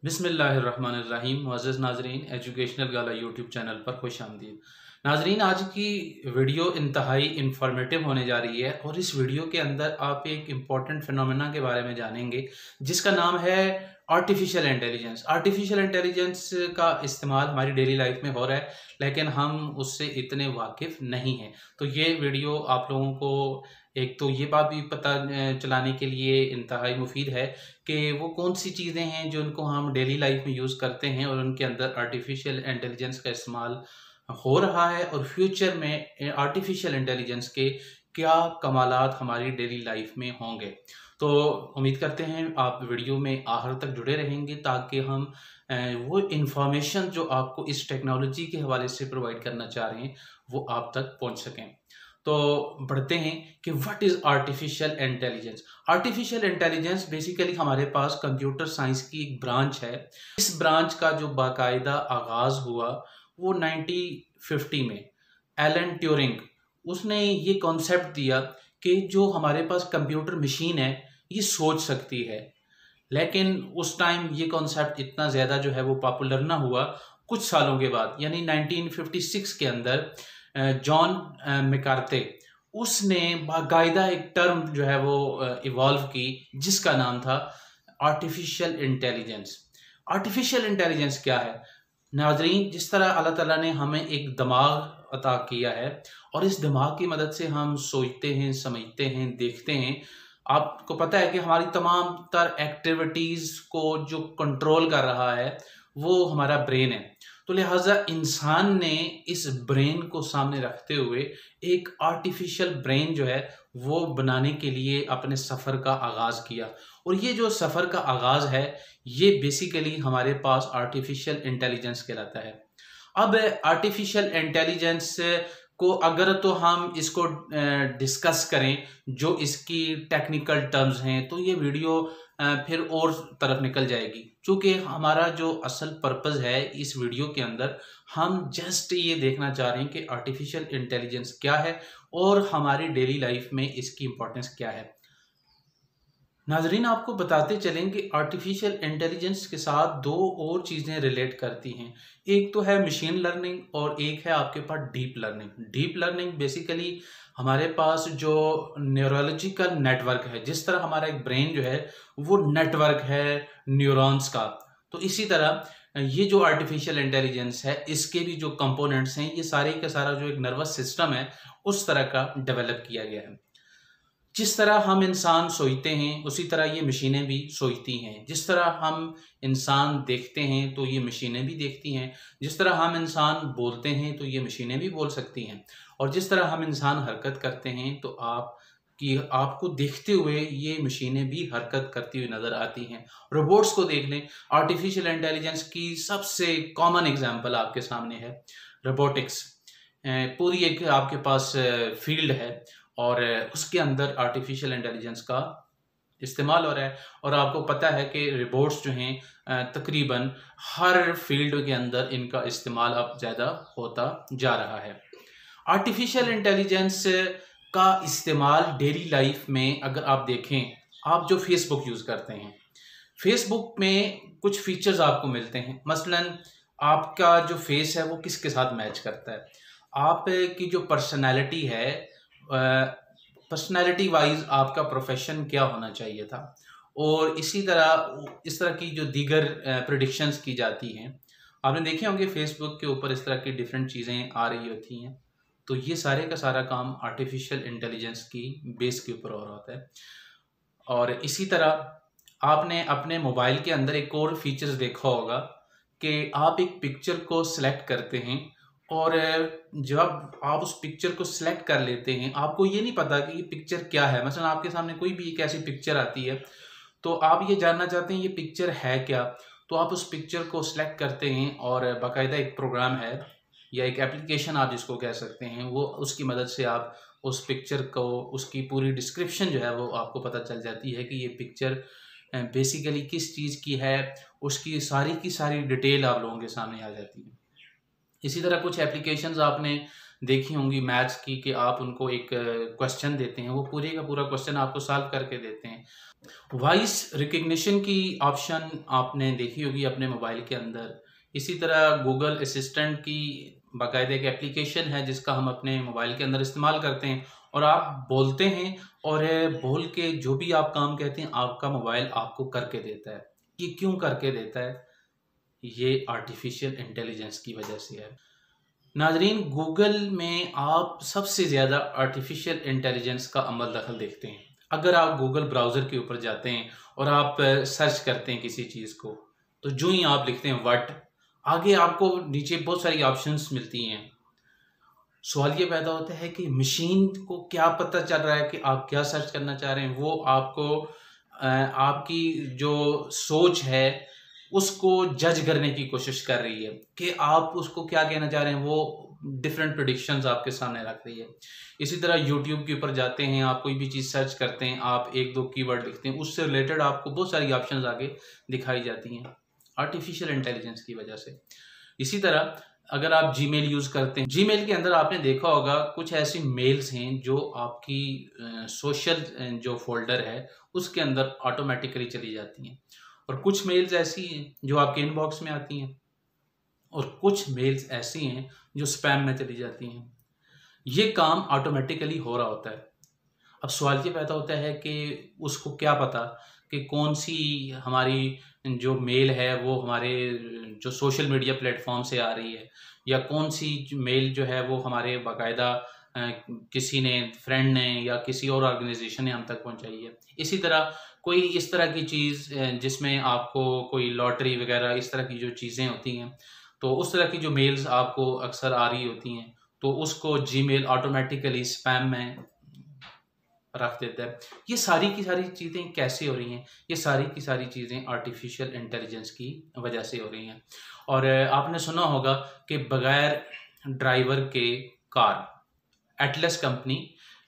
बिस्मिल्लाहिर्रहमानिर्रहीम। मुअज़्ज़ज़ नाज़रीन, एजुकेशनल गाला YouTube channel पर खुश आमदीद। नाज़रीन, आज की वीडियो इंतहाई इंफॉर्मेटिव होने जा रही है और इस वीडियो के अंदर आप एक इम्पॉर्टेंट फिनोमेना के बारे में जानेंगे जिसका नाम है आर्टिफिशियल इंटेलिजेंस। आर्टिफिशियल इंटेलिजेंस का इस्तेमाल हमारी डेली लाइफ में हो रहा है, लेकिन हम उससे इतने वाकिफ़ नहीं हैं। तो ये वीडियो आप लोगों को एक तो ये बात भी पता चलाने के लिए इंतहाई मुफीद है कि वो कौन सी चीज़ें हैं जो उनको हम डेली लाइफ में यूज़ करते हैं और उनके अंदर आर्टिफिशियल इंटेलिजेंस का इस्तेमाल हो रहा है और फ्यूचर में आर्टिफिशियल इंटेलिजेंस के क्या कमालात हमारी डेली लाइफ में होंगे। तो उम्मीद करते हैं आप वीडियो में आखिर तक जुड़े रहेंगे ताकि हम वो इंफॉर्मेशन जो आपको इस टेक्नोलॉजी के हवाले से प्रोवाइड करना चाह रहे हैं वो आप तक पहुंच सकें। तो बढ़ते हैं कि what is artificial intelligence. Artificial intelligence basically हमारे पास कंप्यूटर साइंस की एक ब्रांच है। इस ब्रांच का जो बाकायदा आगाज़ हुआ वो 1950 में एलन ट्यूरिंग उसने ये कॉन्सेप्ट दिया कि जो हमारे पास कंप्यूटर मशीन है ये सोच सकती है। लेकिन उस टाइम ये कॉन्सेप्ट इतना ज़्यादा जो है वो पॉपुलर ना हुआ। कुछ सालों के बाद यानी 1956 के अंदर जॉन मैकार्थे उसने बाकायदा एक टर्म जो है वो इवॉल्व की जिसका नाम था आर्टिफिशियल इंटेलिजेंस। आर्टिफिशियल इंटेलिजेंस क्या है नाजरीन? जिस तरह अल्लाह ताला ने हमें एक दिमाग अता किया है और इस दिमाग की मदद से हम सोचते हैं, समझते हैं, देखते हैं। आपको पता है कि हमारी तमाम तर एक्टिविटीज़ को जो कंट्रोल कर रहा है वो हमारा ब्रेन है। तो लिहाजा इंसान ने इस ब्रेन को सामने रखते हुए एक आर्टिफिशियल ब्रेन जो है वो बनाने के लिए अपने सफ़र का आगाज़ किया और ये जो सफ़र का आगाज़ है ये बेसिकली हमारे पास आर्टिफिशियल इंटेलिजेंस कहलाता है। अब आर्टिफिशियल इंटेलिजेंस को अगर तो हम इसको डिस्कस करें जो इसकी टेक्निकल टर्म्स हैं तो ये वीडियो फिर और तरफ निकल जाएगी। चूँकि हमारा जो असल पर्पज़ है इस वीडियो के अंदर हम जस्ट ये देखना चाह रहे हैं कि आर्टिफिशियल इंटेलिजेंस क्या है और हमारी डेली लाइफ में इसकी इम्पोर्टेंस क्या है। नाजरीन, आपको बताते चलें कि आर्टिफिशियल इंटेलिजेंस के साथ दो और चीज़ें रिलेट करती हैं। एक तो है मशीन लर्निंग और एक है आपके पास deep learning. Deep learning basically हमारे पास जो न्यूरोलॉजिकल नेटवर्क है, जिस तरह हमारा एक ब्रेन जो है वो नेटवर्क है न्यूरॉन्स का, तो इसी तरह ये जो आर्टिफिशियल इंटेलिजेंस है इसके भी जो कंपोनेंट्स हैं ये सारे का सारा जो एक नर्वस सिस्टम है उस तरह का डेवलप किया गया है। जिस तरह हम इंसान सोचते हैं उसी तरह ये मशीनें भी सोचती हैं। जिस तरह हम इंसान देखते हैं तो ये मशीनें भी देखती हैं। जिस तरह हम इंसान बोलते हैं तो ये मशीनें भी बोल सकती हैं। और जिस तरह हम इंसान हरकत करते हैं तो आपको देखते हुए ये मशीनें भी हरकत करती हुई नज़र आती हैं। रोबोट्स को देख लें। आर्टिफिशियल इंटेलिजेंस की सबसे कॉमन एग्जांपल आपके सामने है रोबोटिक्स। पूरी एक आपके पास फील्ड है और उसके अंदर आर्टिफिशियल इंटेलिजेंस का इस्तेमाल हो रहा है और आपको पता है कि रोबोट्स जो हैं तकरीबन हर फील्ड के अंदर इनका इस्तेमाल अब ज़्यादा होता जा रहा है। आर्टिफिशियल इंटेलिजेंस का इस्तेमाल डेली लाइफ में अगर आप देखें, आप जो फेसबुक यूज़ करते हैं, फेसबुक में कुछ फीचर्स आपको मिलते हैं। मसलन आपका जो फेस है वो किसके साथ मैच करता है, आपकी जो पर्सनैलिटी है, पर्सनैलिटी वाइज आपका प्रोफेशन क्या होना चाहिए था और इसी तरह इस तरह की जो दीगर प्रेडिक्शंस की जाती हैं। आपने देखे होंगे फेसबुक के ऊपर इस तरह की डिफरेंट चीज़ें आ रही होती हैं। तो ये सारे का सारा काम आर्टिफिशियल इंटेलिजेंस की बेस के ऊपर हो रहा होता है। और इसी तरह आपने अपने मोबाइल के अंदर एक और फीचर्स देखा होगा कि आप एक पिक्चर को सिलेक्ट करते हैं और जब आप उस पिक्चर को सिलेक्ट कर लेते हैं आपको ये नहीं पता कि ये पिक्चर क्या है। मसलन आपके सामने कोई भी एक ऐसी पिक्चर आती है तो आप ये जानना चाहते हैं ये पिक्चर है क्या, तो आप उस पिक्चर को सिलेक्ट करते हैं और बाकायदा एक प्रोग्राम है या एक एप्लीकेशन आप जिसको कह सकते हैं, वो उसकी मदद से आप उस पिक्चर को उसकी पूरी डिस्क्रिप्शन जो है वो आपको पता चल जाती है कि ये पिक्चर बेसिकली किस चीज़ की है, उसकी सारी की सारी डिटेल आप लोगों के सामने आ जाती है। इसी तरह कुछ एप्लीकेशंस आपने देखी होंगी मैथ्स की, कि आप उनको एक क्वेश्चन देते हैं, वो पूरे का पूरा क्वेश्चन आपको सॉल्व करके देते हैं। वॉइस रिकग्निशन की ऑप्शन आपने देखी होगी अपने मोबाइल के अंदर। इसी तरह गूगल असिस्टेंट की बाकायदा एक एप्लीकेशन है जिसका हम अपने मोबाइल के अंदर इस्तेमाल करते हैं, और आप बोलते हैं और बोल के जो भी आप काम कहते हैं आपका मोबाइल आपको करके देता है। ये क्यों करके देता है? ये आर्टिफिशियल इंटेलिजेंस की वजह से है। नाजरीन, गूगल में आप सबसे ज़्यादा आर्टिफिशियल इंटेलिजेंस का अमल दखल देखते हैं। अगर आप गूगल ब्राउज़र के ऊपर जाते हैं और आप सर्च करते हैं किसी चीज़ को, तो जो ही आप लिखते हैं व्हाट, आगे आपको नीचे बहुत सारी ऑप्शंस मिलती हैं। सवाल ये पैदा होता है कि मशीन को क्या पता चल रहा है कि आप क्या सर्च करना चाह रहे हैं? वो आपको आपकी जो सोच है उसको जज करने की कोशिश कर रही है कि आप उसको क्या कहना चाह रहे हैं, वो डिफरेंट प्रेडिक्शंस आपके सामने रख रही है। इसी तरह यूट्यूब के ऊपर जाते हैं, आप कोई भी चीज़ सर्च करते हैं, आप एक दो कीवर्ड लिखते हैं, उससे रिलेटेड आपको बहुत सारी ऑप्शंस आगे दिखाई जाती हैं आर्टिफिशियल इंटेलिजेंस की वजह से। इसी तरह अगर आप जीमेल यूज़ करते हैं, जीमेल के अंदर आपने देखा होगा कुछ ऐसी मेल्स हैं जो आपकी सोशल जो फोल्डर है उसके अंदर ऑटोमेटिकली चली जाती हैं, और कुछ मेल्स ऐसी हैं जो आपके इनबॉक्स में आती हैं, और कुछ मेल्स ऐसी हैं जो स्पैम में चली जाती हैं। ये काम ऑटोमेटिकली हो रहा होता है। अब सवाल ये पैदा होता है कि उसको क्या पता कि कौन सी हमारी जो मेल है वो हमारे जो सोशल मीडिया प्लेटफॉर्म से आ रही है, या कौन सी मेल जो है वो हमारे बाकायदा किसी ने, फ्रेंड ने या किसी और ऑर्गेनाइजेशन ने हम तक पहुंचाई है। इसी तरह कोई इस तरह की चीज़ जिसमें आपको कोई लॉटरी वगैरह इस तरह की जो चीज़ें होती हैं, तो उस तरह की जो मेल्स आपको अक्सर आ रही होती हैं, तो उसको जीमेल ऑटोमेटिकली स्पैम में रख देता है। ये सारी की सारी चीज़ें कैसे हो रही हैं? ये सारी की सारी चीज़ें आर्टिफिशियल इंटेलिजेंस की वजह से हो रही हैं। और आपने सुना होगा कि बगैर ड्राइवर के कार, एटलस कंपनी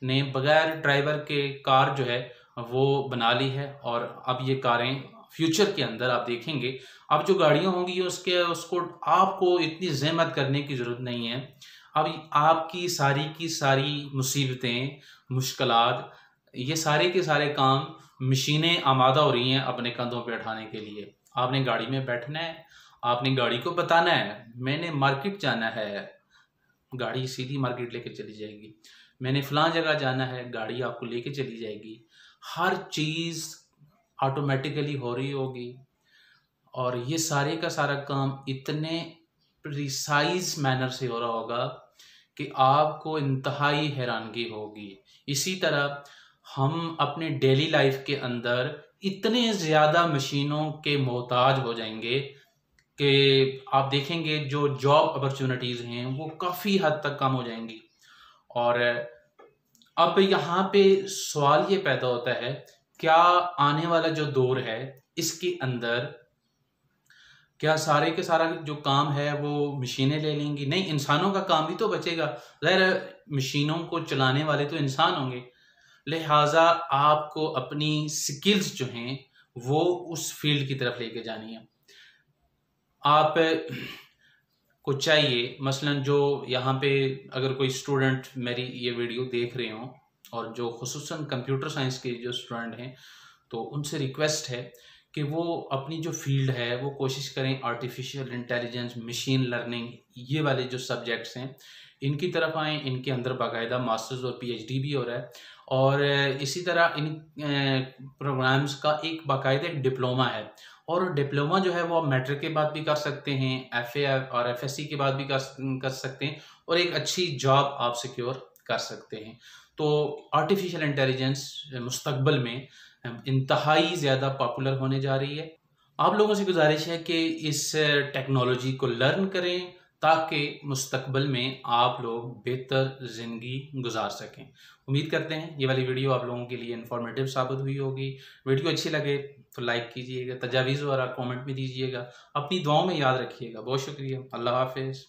ने बगैर ड्राइवर के कार जो है वो बना ली है, और अब ये कारें फ्यूचर के अंदर आप देखेंगे, अब जो गाड़ियाँ होंगी उसको आपको इतनी ज़हमत करने की ज़रूरत नहीं है। अब आपकी सारी की सारी मुसीबतें, मुश्किलात, ये सारे के सारे काम मशीनें आमादा हो रही हैं अपने कंधों पे उठाने के लिए। आपने गाड़ी में बैठना है, आपने गाड़ी को बताना है मैंने मार्केट जाना है, गाड़ी सीधी मार्केट लेके चली जाएगी। मैंने फलां जगह जाना है, गाड़ी आपको लेके चली जाएगी। हर चीज़ ऑटोमेटिकली हो रही होगी, और ये सारे का सारा काम इतने प्रिसाइज मैनर से हो रहा होगा कि आपको इंतहाई हैरानगी होगी। इसी तरह हम अपने डेली लाइफ के अंदर इतने ज़्यादा मशीनों के मोहताज हो जाएंगे कि आप देखेंगे जो जॉब अपॉर्चुनिटीज़ हैं वो काफ़ी हद तक कम हो जाएंगी। और अब यहाँ पे सवाल ये पैदा होता है, क्या आने वाला जो दौर है इसके अंदर क्या सारे के सारा जो काम है वो मशीनें ले लेंगी? नहीं, इंसानों का काम भी तो बचेगा। ज़ाहिर मशीनों को चलाने वाले तो इंसान होंगे, लिहाजा आपको अपनी स्किल्स जो हैं वो उस फील्ड की तरफ लेके जानी है। आप को चाहिए मसलन जो यहाँ पे अगर कोई स्टूडेंट मेरी ये वीडियो देख रहे हों, और जो खुसूसन कंप्यूटर साइंस के जो स्टूडेंट हैं, तो उनसे रिक्वेस्ट है कि वो अपनी जो फील्ड है वो कोशिश करें आर्टिफिशियल इंटेलिजेंस, मशीन लर्निंग, ये वाले जो सब्जेक्ट्स हैं इनकी तरफ आएँ। इनके अंदर बाकायदा मास्टर्स और पीएचडी भी हो रहा है, और इसी तरह इन प्रोग्राम्स का एक बाकायदा एक डिप्लोमा है, और डिप्लोमा जो है वो आप मैट्रिक के बाद भी कर सकते हैं, एफए और एफएससी के बाद भी कर सकते हैं, और एक अच्छी जॉब आप सिक्योर कर सकते हैं। तो आर्टिफिशियल इंटेलिजेंस मुस्तकबिल में इंतहाई ज़्यादा पॉपुलर होने जा रही है। आप लोगों से गुजारिश है कि इस टेक्नोलॉजी को लर्न करें ताकि मुस्तकबिल में आप लोग बेहतर ज़िंदगी गुजार सकें। उम्मीद करते हैं ये वाली वीडियो आप लोगों के लिए इन्फॉर्मेटिव साबित हुई होगी। वीडियो अच्छी लगे तो लाइक कीजिएगा, तजावीज़ वगैरह कमेंट में दीजिएगा, अपनी दुआओं में याद रखिएगा। बहुत शुक्रिया, अल्लाह हाफिज़।